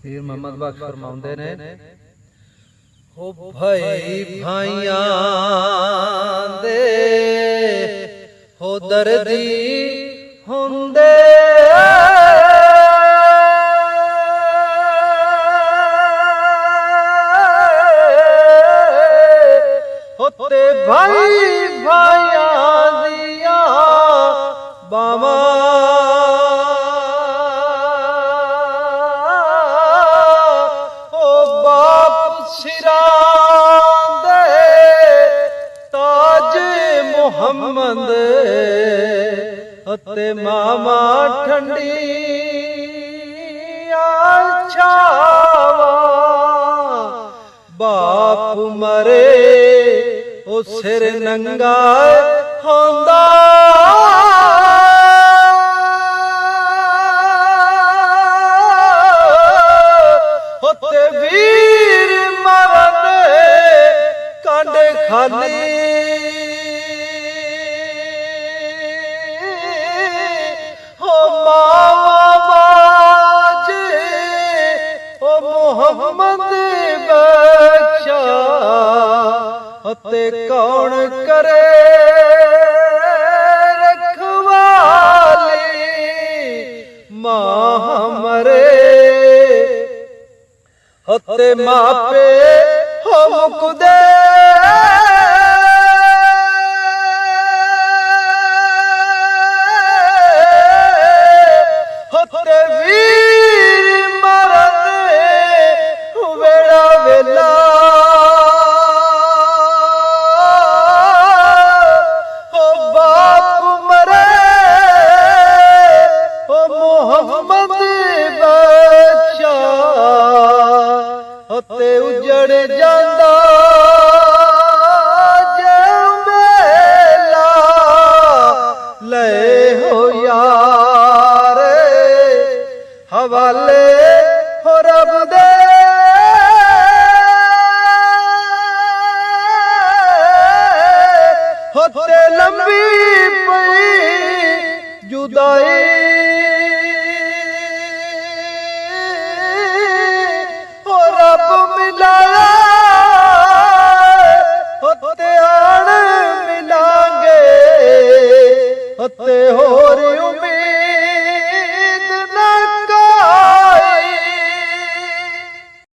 ਪੀਰ ਮੁਹੰਮਦ ਬਖਸ਼ ਫਰਮਾਉਂਦੇ ਨੇ, ਹੋ ਭਾਈ ਭਾਈਆਂ ਦੇ ਹੋ ਦਰਦੀ ਹੁੰਦੇ ਹੋਤੇ ਭਾਈ ਭਾਈਆਂ ਦੀਆਂ ਬਾਵਾਂ ਸਿਰਾਂ ਦੇ ਤਾਜ ਮੁਹੰਮਦ ਅਤੇ ਮਾਮਾ ਠੰਡੀਆਂ ਛਾਵਾਂ ਬਾਪ ਮਰੇ ਉਹ ਸਿਰ ਨੰਗਾ ਹੁੰਦਾ ਹੋਤੇ ਵੀਰ ਕਾਂਡੇ ਖਾਲੀ ਹੋ ਮਾਵਾ ਬਾਜੇ ਹੋ ਮੁਹੰਮਦ ਬਖਸ਼ਾ ਅਤੇ ਕੌਣ ਕਰੇ ਰਖਵਾਲੀ ਮਾਂ ਮਰੇ ਅਤੇ ਮਾਪੇ ਹੋ ਮੁਕਦੇ ਹੋਤੇ ਵੀਰ ਮਰਦੇ ਵੇਲਾ ਵੇਲਾ ਹੋ ਬਾਪ ਮਰੇ ਹੋ ਮੁਹੰਮਦ ਬਖਸ਼ਾ ਹੋਤੇ ਉਜੜ ਜਾਂਦਾ ਜੇ ਮੇਲਾ ਲੈ ਹੋ ਯਾਰ ਹਵਾਲੇ ਹੋ ਰੱਬ ਦੇ ਹੋਤੇ ਲੰਬੀ ਪਈ ਜੁਦਾਈ